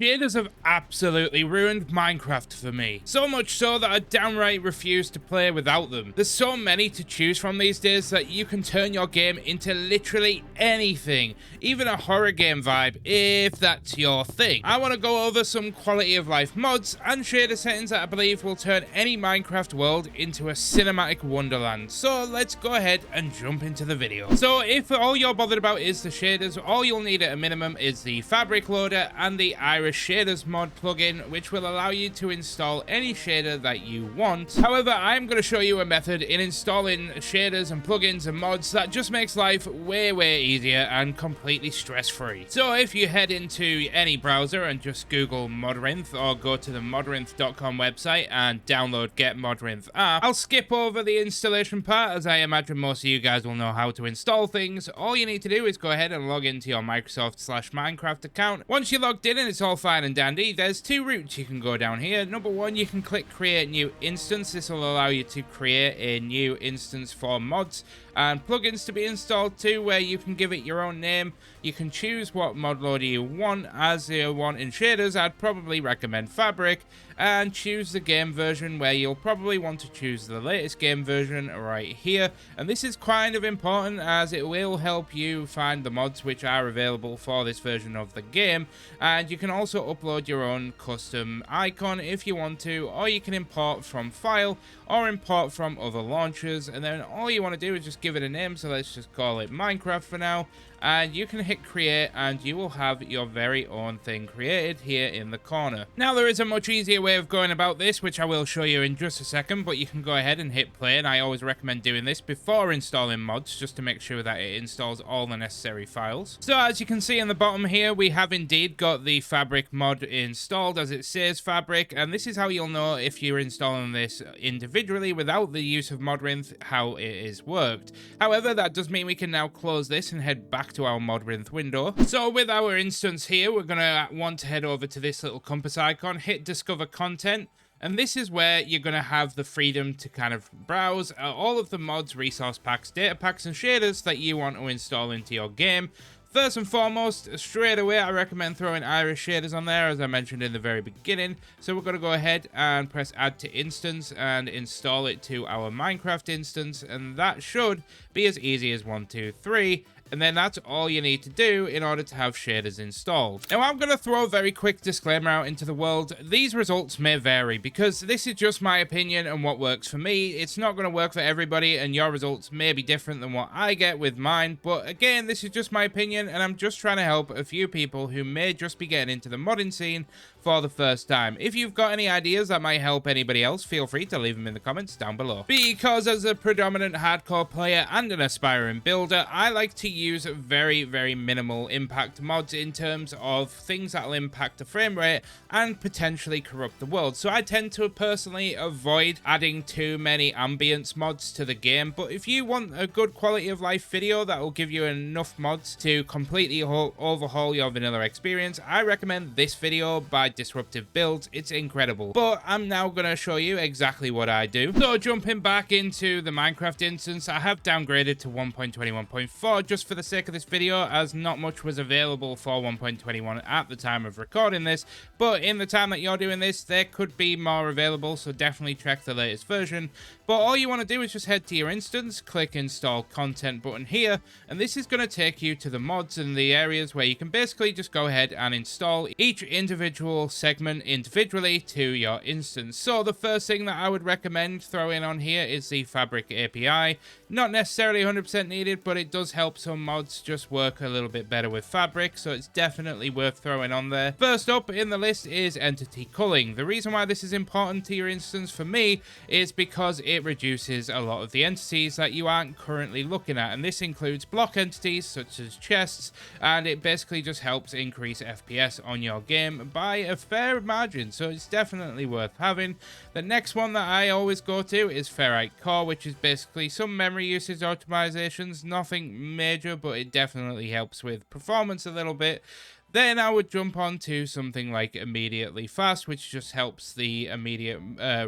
Shaders have absolutely ruined Minecraft for me. So much so that I downright refuse to play without them. There's so many to choose from these days that you can turn your game into literally anything. Even a horror game vibe, if that's your thing. I want to go over some quality of life mods and shader settings that I believe will turn any Minecraft world into a cinematic wonderland. So let's go ahead and jump into the video. So if all you're bothered about is the shaders, all you'll need at a minimum is the fabric loader and the shaders mod plugin, which will allow you to install any shader that you want. However, I'm going to show you a method in installing shaders and plugins and mods that just makes life way easier and completely stress-free. So if you head into any browser and just Google Modrinth or go to the modrinth.com website and download Get Modrinth app, I'll skip over the installation part as I imagine most of you guys will know how to install things. All you need to do is go ahead and log into your Microsoft/Minecraft account. Once you're logged in and it's all fine and dandy, there's two routes you can go down here. Number one, you can click create new instance. This will allow you to create a new instance for mods and plugins to be installed too, where you can give it your own name. You can choose what mod loader you want. As you want in shaders, I'd probably recommend Fabric, and choose the game version, where you'll probably want to choose the latest game version right here. And this is kind of important as it will help you find the mods which are available for this version of the game, and you can also upload your own custom icon if you want to, or you can import from file or import from other launchers, and then all you want to do is just give it a name. So let's just call it Minecraft for now, and you can hit create and you will have your very own thing created here in the corner. Now there is a much easier way of going about this, which I will show you in just a second, but you can go ahead and hit play, and I always recommend doing this before installing mods just to make sure that it installs all the necessary files. So as you can see in the bottom here, we have indeed got the Fabric mod installed as it says Fabric, and this is how you'll know if you're installing this individually without the use of Modrinth how it is worked. However, that does mean we can now close this and head back to our Modrinth window. So with our instance here, we're going to want to head over to this little compass icon, hit discover content, and this is where you're going to have the freedom to kind of browse all of the mods, resource packs, data packs, and shaders that you want to install into your game. First and foremost, straight away, I recommend throwing Irish shaders on there, as I mentioned in the very beginning. So we're going to go ahead and press add to instance and install it to our Minecraft instance, and that should be as easy as 1, 2, 3. And then that's all you need to do in order to have shaders installed. Now I'm going to throw a very quick disclaimer out into the world. These results may vary because this is just my opinion and what works for me. It's not going to work for everybody, and your results may be different than what I get with mine. But again, this is just my opinion, and I'm just trying to help a few people who may just be getting into the modding scene for the first time. If you've got any ideas that might help anybody else, feel free to leave them in the comments down below. Because as a predominant hardcore player and an aspiring builder, I like to use very minimal impact mods in terms of things that will impact the frame rate and potentially corrupt the world. So I tend to personally avoid adding too many ambience mods to the game, but if you want a good quality of life video that will give you enough mods to completely overhaul your vanilla experience, I recommend this video by Disruptive Builds. It's incredible. But I'm now going to show you exactly what I do. So jumping back into the Minecraft instance, I have downgraded to 1.21.4 just for the sake of this video, as not much was available for 1.21 at the time of recording this, but in the time that you're doing this, there could be more available, so definitely check the latest version. But all you want to do is just head to your instance, click install content button here, and this is going to take you to the mods and the areas where you can basically just go ahead and install each individual segment individually to your instance. So the first thing that I would recommend throwing on here is the Fabric API. Not necessarily 100% needed, but it does help some mods just work a little bit better with Fabric, so it's definitely worth throwing on there. First up in the list is entity culling. The reason why this is important to your instance for me is because it reduces a lot of the entities that you aren't currently looking at, and this includes block entities such as chests, and it basically just helps increase FPS on your game by a fair margin, so it's definitely worth having. The next one that I always go to is Ferrite Core, which is basically some memory usage optimizations, nothing major, but it definitely helps with performance a little bit. Then I would jump on to something like Immediately Fast, which just helps the immediate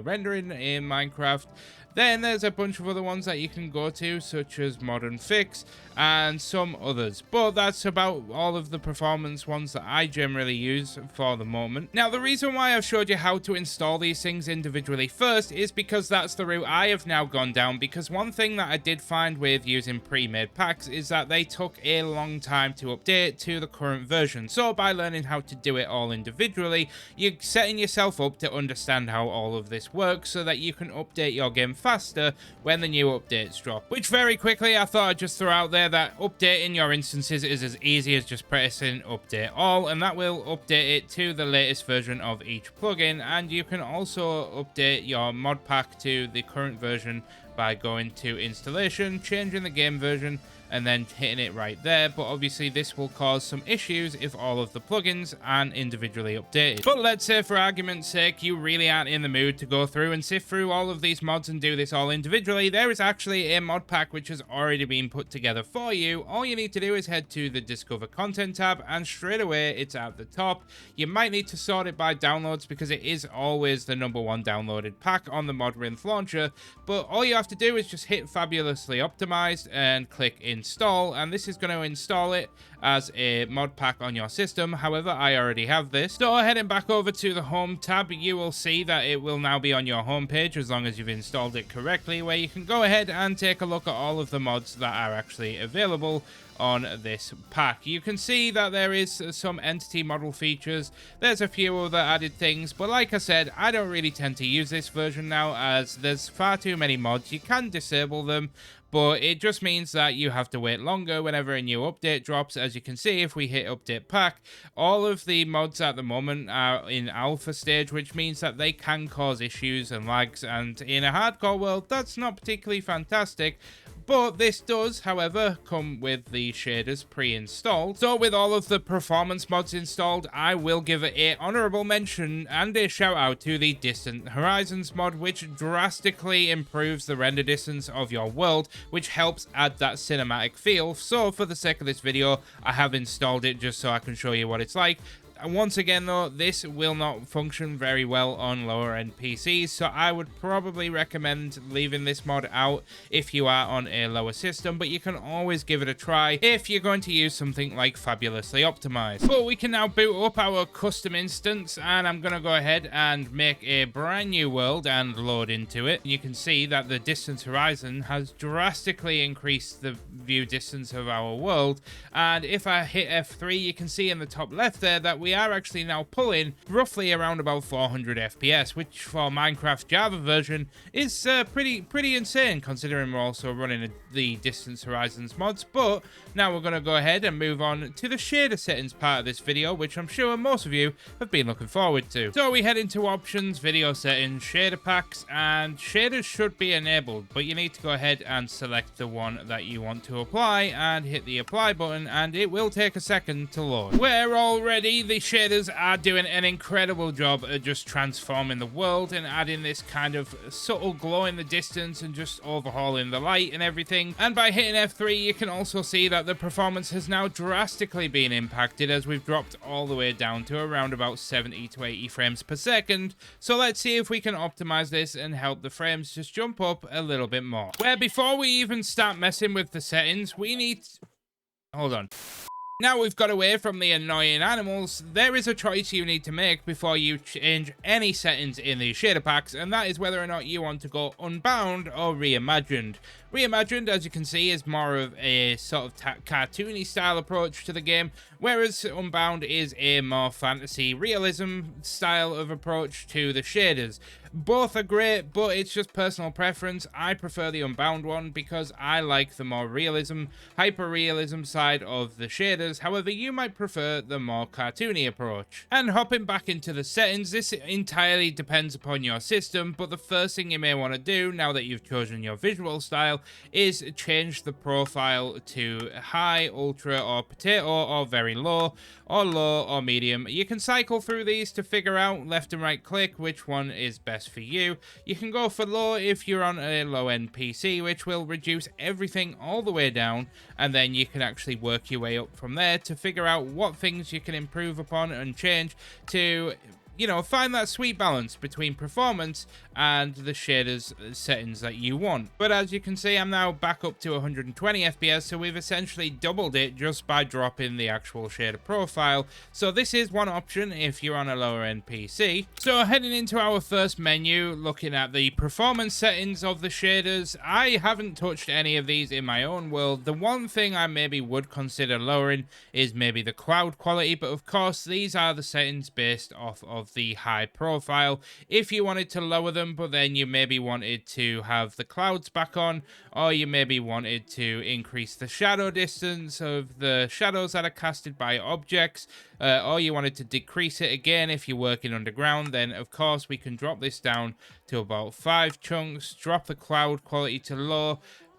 rendering in Minecraft. Then there's a bunch of other ones that you can go to, such as Modrinth and some others. But that's about all of the performance ones that I generally use for the moment. Now, the reason why I've showed you how to install these things individually first is because that's the route I have now gone down, because one thing that I did find with using pre-made packs is that they took a long time to update to the current version. So by learning how to do it all individually, you're setting yourself up to understand how all of this works so that you can update your game faster when the new updates drop. Which very quickly I thought I'd just throw out there that updating your instances is as easy as just pressing update all, and that will update it to the latest version of each plugin. And you can also update your mod pack to the current version by going to installation, changing the game version, and then hitting it right there. But obviously this will cause some issues if all of the plugins aren't individually updated. But let's say for argument's sake you really aren't in the mood to go through and sift through all of these mods and do this all individually. There is actually a mod pack which has already been put together for you. All you need to do is head to the Discover Content tab, and straight away it's at the top. You might need to sort it by downloads because it is always the #1 downloaded pack on the Modrinth launcher, but all you have to do is just hit Fabulously Optimized and click install, and this is going to install it as a mod pack on your system. However, I already have this. So heading back over to the home tab, you will see that it will now be on your home page as long as you've installed it correctly, where you can go ahead and take a look at all of the mods that are actually available on this pack. You can see that there is some entity model features. There's a few other added things, but like I said, I don't really tend to use this version now as there's far too many mods. You can disable them, but it just means that you have to wait longer whenever a new update drops. As you can see, if we hit update pack, all of the mods at the moment are in alpha stage, which means that they can cause issues and lags, and in a hardcore world that's not particularly fantastic. But this does, however, come with the shaders pre-installed. So with all of the performance mods installed, I will give it an honorable mention and a shout out to the Distant Horizons mod, which drastically improves the render distance of your world, which helps add that cinematic feel. So for the sake of this video, I have installed it just so I can show you what it's like. And once again though, this will not function very well on lower end PCs, so I would probably recommend leaving this mod out if you are on a lower system, but you can always give it a try if you're going to use something like Fabulously Optimized. But we can now boot up our custom instance, and I'm going to go ahead and make a brand new world and load into it. You can see that the distance horizon has drastically increased the view distance of our world, and if I hit F3, you can see in the top left there that we are actually now pulling roughly around about 400 FPS, which for Minecraft Java version is pretty insane, considering we're also running the Distance Horizons mods. But now we're going to go ahead and move on to the shader settings part of this video, which I'm sure most of you have been looking forward to. So we head into options, video settings, shader packs, and shaders should be enabled, but you need to go ahead and select the one that you want to apply and hit the apply button, and it will take a second to load. We're all ready. The shaders are doing an incredible job at just transforming the world and adding this kind of subtle glow in the distance and just overhauling the light and everything. And by hitting F3, you can also see that the performance has now drastically been impacted, as we've dropped all the way down to around about 70 to 80 frames per second. So let's see if we can optimize this and help the frames just jump up a little bit more. Where before we even start messing with the settings, we need... Hold on. Now we've got away from the annoying animals, there is a choice you need to make before you change any settings in these shader packs, and that is whether or not you want to go unbound or reimagined. Reimagined, as you can see, is more of a sort of cartoony style approach to the game, whereas Unbound is a more fantasy realism style of approach to the shaders. Both are great, but it's just personal preference. I prefer the Unbound one because I like the more realism, hyper-realism side of the shaders. However, you might prefer the more cartoony approach. And hopping back into the settings, this entirely depends upon your system, but the first thing you may want to do now that you've chosen your visual style is change the profile to high, ultra, or potato, or very low, or medium. You can cycle through these to figure out left and right click which one is best for you. You can go for low if you're on a low-end PC, which will reduce everything all the way down, and then you can actually work your way up from there to figure out what things you can improve upon and change to you know, find that sweet balance between performance and the shaders settings that you want. But as you can see, I'm now back up to 120 FPS, so we've essentially doubled it just by dropping the actual shader profile. So this is one option if you're on a lower end PC. So heading into our first menu, looking at the performance settings of the shaders, I haven't touched any of these in my own world. The one thing I maybe would consider lowering is maybe the cloud quality, but of course these are the settings based off of the high profile. If you wanted to lower them, but then you maybe wanted to have the clouds back on, or you maybe wanted to increase the shadow distance of the shadows that are casted by objects, or you wanted to decrease it again if you're working underground, then of course we can drop this down to about 5 chunks, drop the cloud quality to low,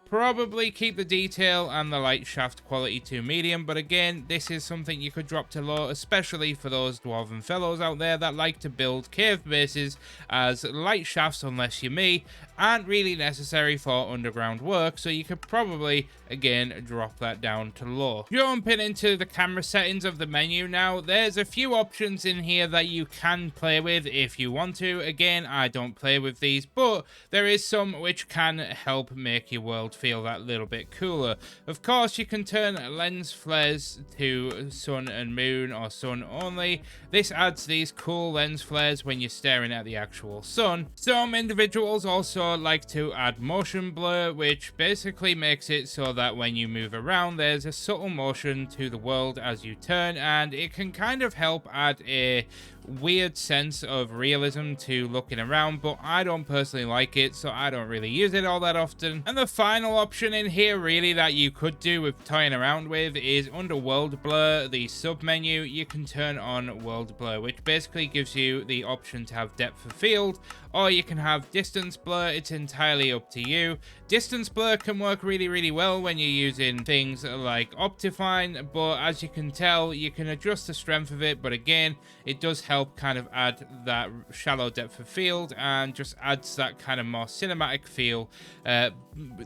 probably keep the detail and the light shaft quality to medium, but again, this is something you could drop to low, especially for those dwarven fellows out there that like to build cave bases, as light shafts, unless you're me, aren't really necessary for underground work, so you could probably, again, drop that down to low. Jumping into the camera settings of the menu now, there's a few options in here that you can play with if you want to. Again, I don't play with these, but there is some which can help make your world feel that little bit cooler. Of course, you can turn lens flares to sun and moon or sun only. This adds these cool lens flares when you're staring at the actual sun. Some individuals also like to add motion blur, which basically makes it so that when you move around, there's a subtle motion to the world as you turn, and it can kind of help add a weird sense of realism to looking around, but I don't personally like it, so I don't really use it all that often. And the final option in here really that you could do with toying around with is under world blur, the sub menu, you can turn on world blur, which basically gives you the option to have depth of field, or you can have distance blur. It's entirely up to you. Distance blur can work really well when you're using things like Optimised, but as you can tell, you can adjust the strength of it, but again, it does help kind of add that shallow depth of field and just adds that kind of more cinematic feel.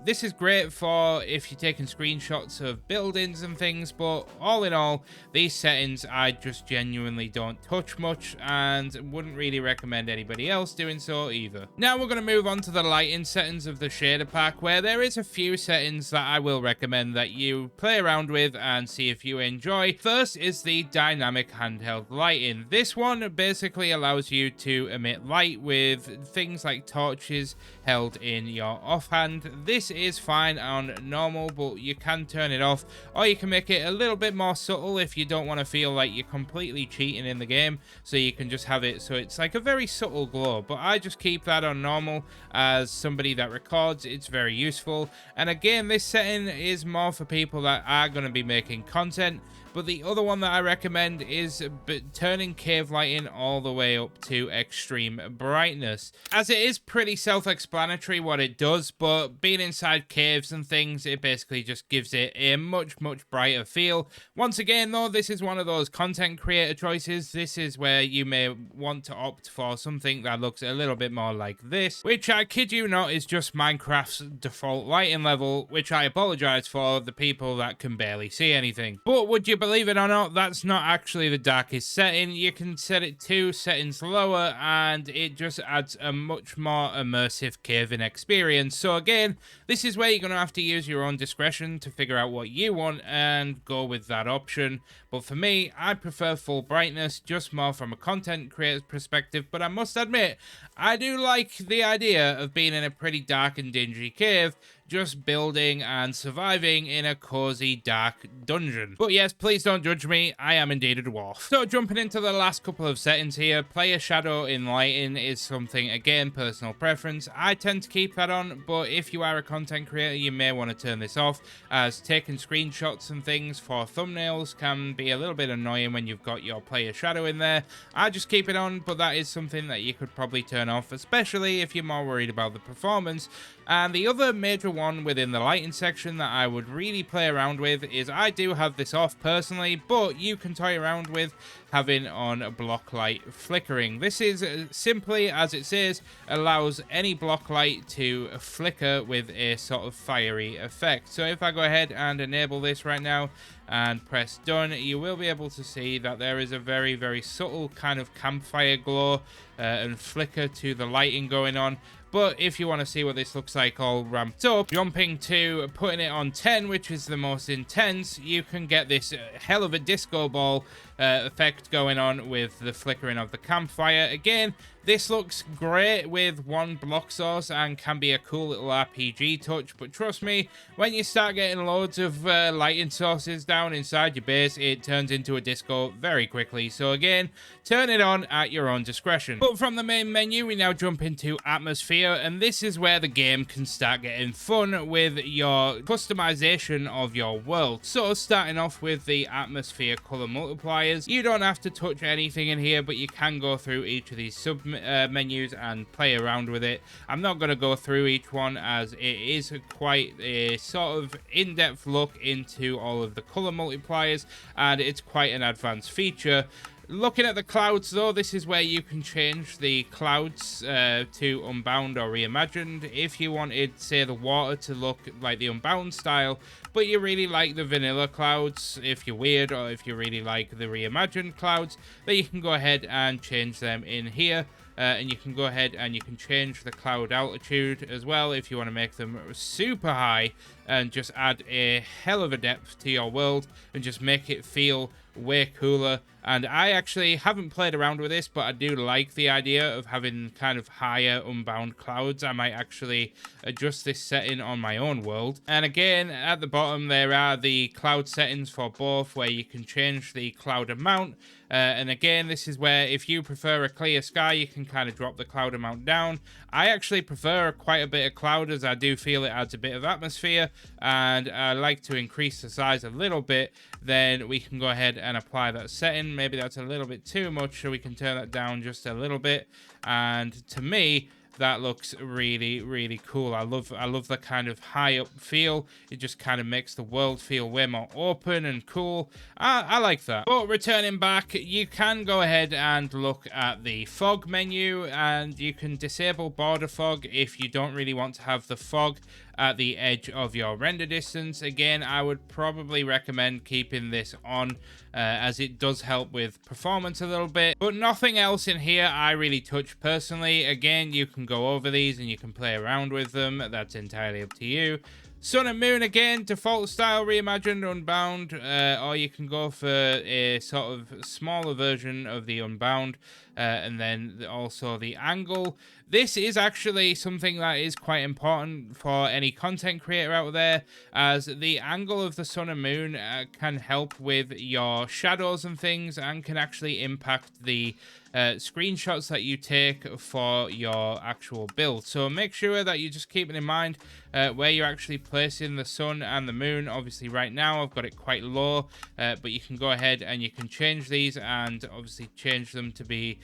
This is great for if you're taking screenshots of buildings and things, but all in all, these settings I just genuinely don't touch much and wouldn't really recommend anybody else doing so either. Now we're going to move on to the lighting settings of the shader pack, where there is a few settings that I will recommend that you play around with and see if you enjoy. First is the dynamic handheld lighting. This one basically allows you to emit light with things like torches held in your offhand. This is fine on normal, but you can turn it off, or you can make it a little bit more subtle if you don't want to feel like you're completely cheating in the game, so you can just have it so it's like a very subtle glow. But I just keep that on normal. As somebody that records, it's very useful, and again, this setting is more for people that are going to be making content. But the other one that I recommend is turning cave lighting all the way up to extreme brightness, as it is pretty self-explanatory what it does, but being inside caves and things, it basically just gives it a much brighter feel. Once again though, this is one of those content creator choices. This is where you may want to opt for something that looks a little bit more like this, which I kid you not is just Minecraft's default lighting level, which I apologize for the people that can barely see anything. But would you believe it or not, that's not actually the darkest setting. You can set it 2 settings lower and it just adds a much more immersive caving experience. So again, this is where you're going to have to use your own discretion to figure out what you want and go with that option. But for me, I prefer full brightness, just more from a content creator's perspective, but I must admit, I do like the idea of being in a pretty dark and dingy cave, just building and surviving in a cozy dark dungeon. But yes, please don't judge me, I am indeed a dwarf. So jumping into the last couple of settings here, player shadow in lighting is something, again, personal preference. I tend to keep that on, but if you are a content creator, you may want to turn this off, as taking screenshots and things for thumbnails can be a little bit annoying when you've got your player shadow in there. I just keep it on, but that is something that you could probably turn off, especially if you're more worried about the performance. And the other major one within the lighting section that I would really play around with is, I do have this off personally, but you can toy around with having on block light flickering. This is simply, as it says, allows any block light to flicker with a sort of fiery effect. So if I go ahead and enable this right now, and press done, you will be able to see that there is a very, very subtle kind of campfire glow and flicker to the lighting going on. But if you want to see what this looks like all ramped up, jumping to putting it on 10, which is the most intense, you can get this hell of a disco ball effect going on with the flickering of the campfire. Again, this looks great with one block source and can be a cool little RPG touch, but trust me, when you start getting loads of lighting sources down inside your base, it turns into a disco very quickly. So again, turn it on at your own discretion. But from the main menu, we now jump into Atmosphere, and this is where the game can start getting fun with your customization of your world. So starting off with the Atmosphere color multipliers, you don't have to touch anything in here, but you can go through each of these sub menus and play around with it. I'm not going to go through each one as it is quite a sort of in-depth look into all of the color multipliers, and it's quite an advanced feature. Looking at the clouds though, this is where you can change the clouds to Unbound or Reimagined. If you wanted, say, the water to look like the Unbound style, but you really like the vanilla clouds, if you're weird, or if you really like the Reimagined clouds, then you can go ahead and change them in here. And you can go ahead and you can change the cloud altitude as well if you want to make them super high and just add a hell of a depth to your world and just make it feel way cooler. And I actually haven't played around with this, but I do like the idea of having kind of higher Unbound clouds. I might actually adjust this setting on my own world. And again, at the bottom there are the cloud settings for both, where you can change the cloud amount. And again, this is where if you prefer a clear sky, you can kind of drop the cloud amount down. I actually prefer quite a bit of cloud, as I do feel it adds a bit of atmosphere, and I like to increase the size a little bit. Then we can go ahead and apply that setting. Maybe that's a little bit too much, so we can turn that down just a little bit. And to me, that looks really, really cool. I love the kind of high up feel. It just kind of makes the world feel way more open and cool. I like that. But returning back, you can go ahead and look at the fog menu, and you can disable border fog if you don't really want to have the fog at the edge of your render distance. Again, I would probably recommend keeping this on as it does help with performance a little bit, but nothing else in here I really touch personally. Again, you can go over these and you can play around with them. That's entirely up to you. Sun and Moon, again, default style, Reimagined, Unbound, or you can go for a sort of smaller version of the Unbound, and then also the angle. This is actually something that is quite important for any content creator out there, as the angle of the sun and moon can help with your shadows and things, and can actually impact the screenshots that you take for your actual build. So make sure that you just keep it in mind where you're actually placing the sun and the moon. Obviously right now I've got it quite low, but you can go ahead and you can change these and obviously change them to be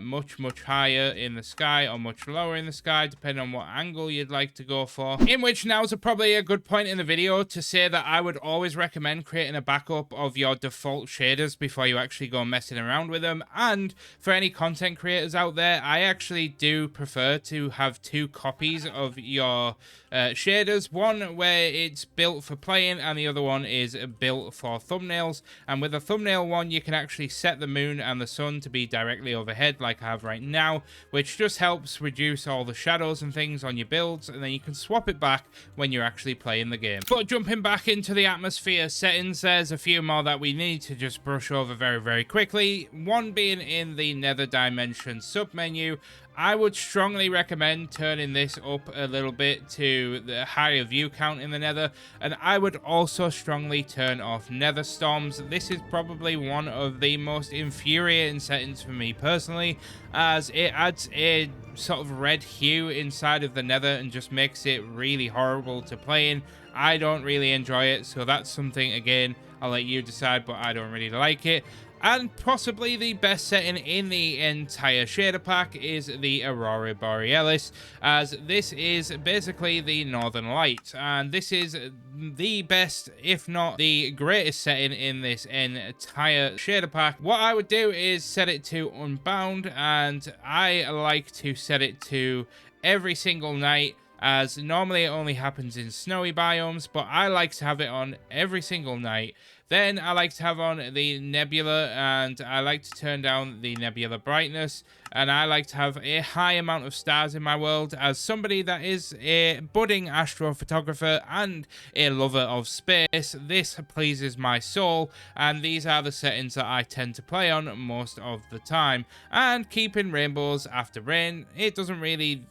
much higher in the sky or much lower in the sky, depending on what angle you'd like to go for. In which now's probably a good point in the video to say that I would always recommend creating a backup of your default shaders before you actually go messing around with them. And for any content creators out there, I actually do prefer to have 2 copies of your shaders, one where it's built for playing and the other one is built for thumbnails. And with the thumbnail one, you can actually set the moon and the sun to be directly overhead like I have right now, which just helps reduce all the shadows and things on your builds, and then you can swap it back when you're actually playing the game. But jumping back into the atmosphere settings, there's a few more that we need to just brush over very quickly. One being in the Nether dimension sub menu. I would strongly recommend turning this up a little bit to the higher view count in the Nether, and I would also strongly turn off Nether storms. This is probably one of the most infuriating settings for me personally, as it adds a sort of red hue inside of the Nether and just makes it really horrible to play in. I don't really enjoy it, so that's something, again, I'll let you decide, but I don't really like it. And possibly the best setting in the entire shader pack is the Aurora Borealis, as this is basically the Northern Lights, and this is the best, if not the greatest setting in this entire shader pack. What I would do is set it to Unbound, and I like to set it to every single night as normally it only happens in snowy biomes, but I like to have it on every single night. Then I like to have on the nebula, and I like to turn down the nebula brightness, and I like to have a high amount of stars in my world. As somebody that is a budding astrophotographer and a lover of space, this pleases my soul, and these are the settings that I tend to play on most of the time. And keeping rainbows after rain, it doesn't really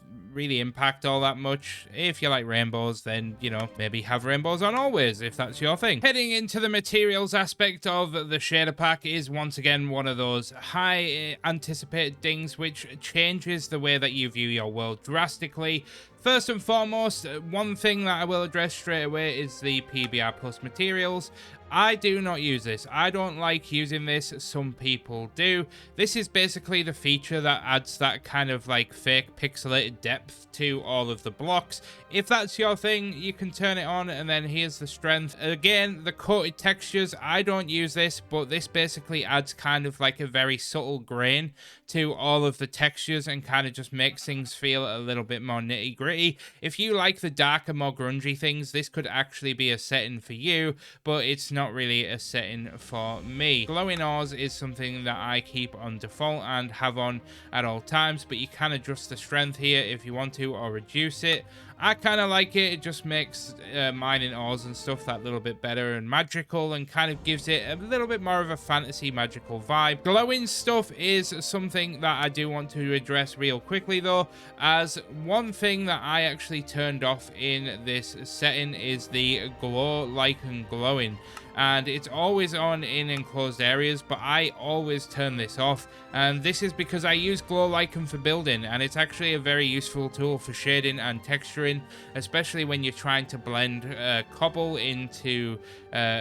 impact all that much. If you like rainbows, then, you know, maybe have rainbows on always if that's your thing. Heading into the materials aspect of the shader pack is once again one of those high anticipated things which changes the way that you view your world drastically. First and foremost, one thing that I will address straight away is the PBR Plus materials. I do not use this. I don't like using this. Some people do. This is basically the feature that adds that kind of like fake pixelated depth to all of the blocks. If that's your thing, you can turn it on, and then here's the strength. Again, the coated textures, I don't use this, but this basically adds kind of like a very subtle grain to all of the textures and kind of just makes things feel a little bit more nitty gritty. If you like the darker, more grungy things, this could actually be a setting for you, but it's not really a setting for me. Glowing ores is something that I keep on default and have on at all times, but you can adjust the strength here if you want to, or reduce it. I kind of like it. It just makes mining ores and stuff that little bit better and magical, and kind of gives it a little bit more of a fantasy magical vibe. Glowing stuff is something that I do want to address real quickly though, as one thing that I actually turned off in this setting is the glow lichen glowing. And it's always on in enclosed areas, but I always turn this off, and this is because I use glow lichen for building, and it's actually a very useful tool for shading and texturing, especially when you're trying to blend cobble into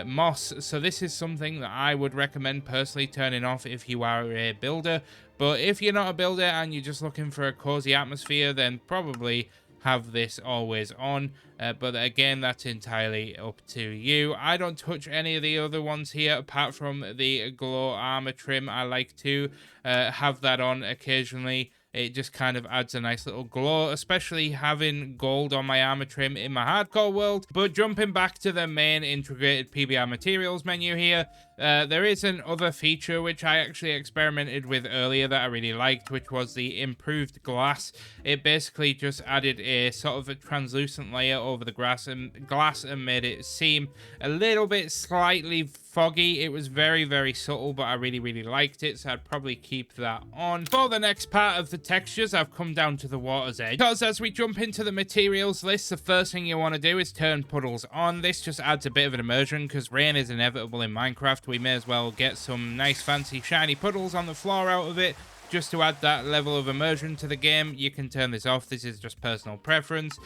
moss. So this is something that I would recommend personally turning off if you are a builder. But if you're not a builder and you're just looking for a cozy atmosphere, then probably have this always on, but again, that's entirely up to you. I don't touch any of the other ones here apart from the glow armor trim. I like to have that on occasionally. It just kind of adds a nice little glow, especially having gold on my armor trim in my hardcore world. But jumping back to the main integrated PBR materials menu here, there is another feature which I actually experimented with earlier that I really liked, which was the improved glass. It basically just added a sort of a translucent layer over the glass and made it seem a little bit slightly foggy. It was very, very subtle, but I really liked it, so I'd probably keep that on. For the next part of the textures, I've come down to the water's edge, because as we jump into the materials list, the first thing you want to do is turn puddles on. This just adds a bit of an immersion, because rain is inevitable in Minecraft. We may as well get some nice fancy shiny puddles on the floor out of it, just to add that level of immersion to the game. You can turn this off. This is just personal preference.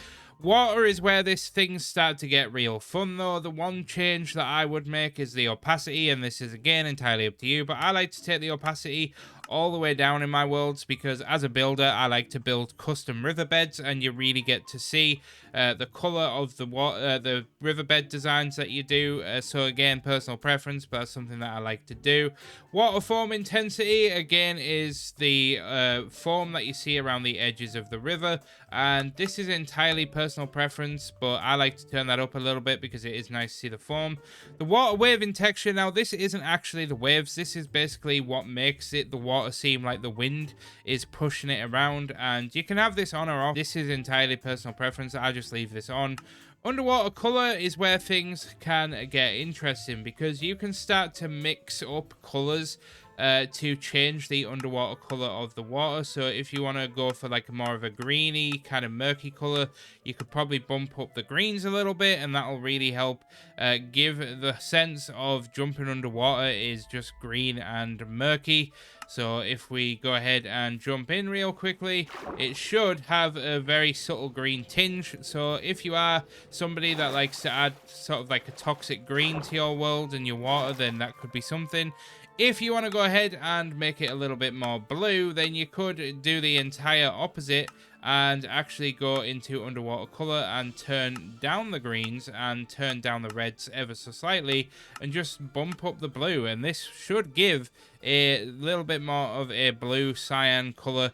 Water is where this things start to get real fun though. The one change that I would make is the opacity, and this is again entirely up to you, but I like to take the opacity all the way down in my worlds, because as a builder I like to build custom riverbeds, and you really get to see the color of the water, the riverbed designs that you do. So again, personal preference, but that's something that I like to do. Water foam intensity again is the foam that you see around the edges of the river, and this is entirely personal preference, but I like to turn that up a little bit because it is nice to see the foam. The water waving texture, now this isn't actually the waves, this is basically what makes it the water seem like the wind is pushing it around, and you can have this on or off. This is entirely personal preference. I just leave this on. Underwater color is where things can get interesting, because you can start to mix up colors to change the underwater color of the water. So if you want to go for like more of a greeny kind of murky color, you could probably bump up the greens a little bit, and that'll really help give the sense of jumping underwater is just green and murky. So if we go ahead and jump in real quickly, it should have a very subtle green tinge. So if you are somebody that likes to add sort of like a toxic green to your world and your water, then that could be something. If you want to go ahead and make it a little bit more blue, then you could do the entire opposite and actually go into underwater color and turn down the greens and turn down the reds ever so slightly and just bump up the blue, and this should give a little bit more of a blue cyan color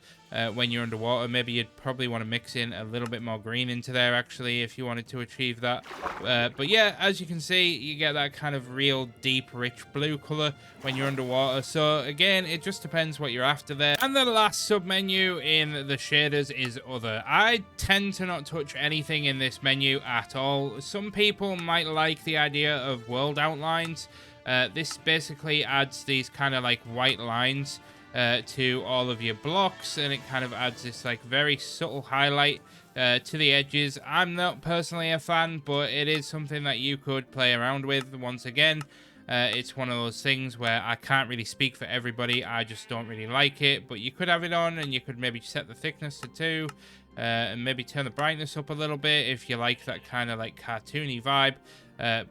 when you're underwater. Maybe you'd probably want to mix in a little bit more green into there actually if you wanted to achieve that, but yeah, as you can see, you get that kind of real deep rich blue color when you're underwater. So again, it just depends what you're after there. And the last sub menu in the shaders is other. I tend to not touch anything in this menu at all. Some people might like the idea of world outlines. This basically adds these kind of like white lines to all of your blocks, and it kind of adds this like very subtle highlight to the edges. I'm not personally a fan, but it is something that you could play around with. Once again, it's one of those things where I can't really speak for everybody. I just don't really like it, but you could have it on, and you could maybe set the thickness to 2, and maybe turn the brightness up a little bit if you like that kind of like cartoony vibe.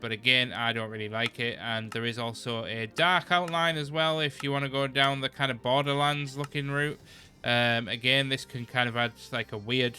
But again, I don't really like it. And there is also a dark outline as well if you want to go down the kind of Borderlands looking route. Again, this can kind of add like a weird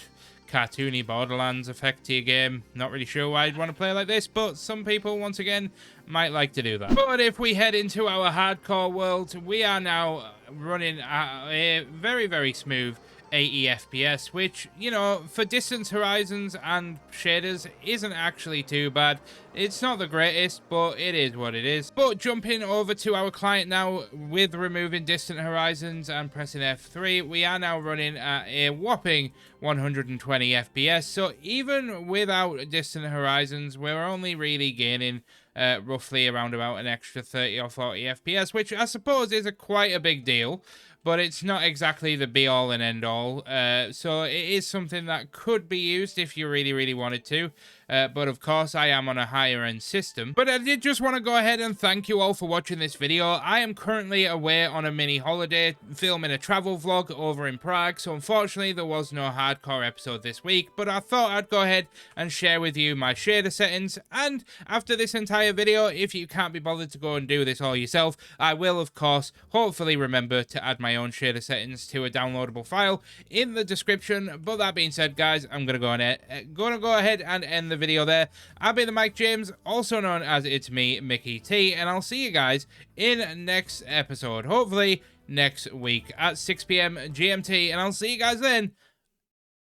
cartoony Borderlands effect to your game. Not really sure why I'd want to play like this, but some people, once again, might like to do that. But if we head into our hardcore world, we are now running at a very, very smooth 80 FPS, which, you know, for distance horizons and shaders isn't actually too bad. It's not the greatest, but it is what it is. But jumping over to our client now, with removing distant horizons and pressing F3, we are now running at a whopping 120 FPS. So even without distant horizons, we're only really gaining roughly around about an extra 30 or 40 FPS, which I suppose is quite a big deal. But it's not exactly the be-all and end-all, so it is something that could be used if you really, really wanted to. But of course, I am on a higher-end system. But I did just want to go ahead and thank you all for watching this video. I am currently away on a mini holiday, filming a travel vlog over in Prague, so unfortunately there was no hardcore episode this week, but I thought I'd go ahead and share with you my shader settings. And after this entire video, if you can't be bothered to go and do this all yourself, I will, of course, hopefully remember to add my own shader settings to a downloadable file in the description. But that being said, guys, I'm gonna go ahead and end the video there. I've been the Mike James, also known as It's Me, Mickey T, and I'll see you guys in next episode, hopefully next week at 6 PM GMT, and I'll see you guys then.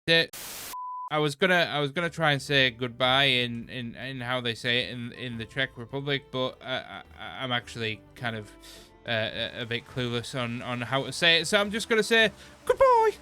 I was gonna try and say goodbye in how they say it in the Czech Republic, but I'm actually kind of a bit clueless on how to say it, so I'm just gonna say goodbye.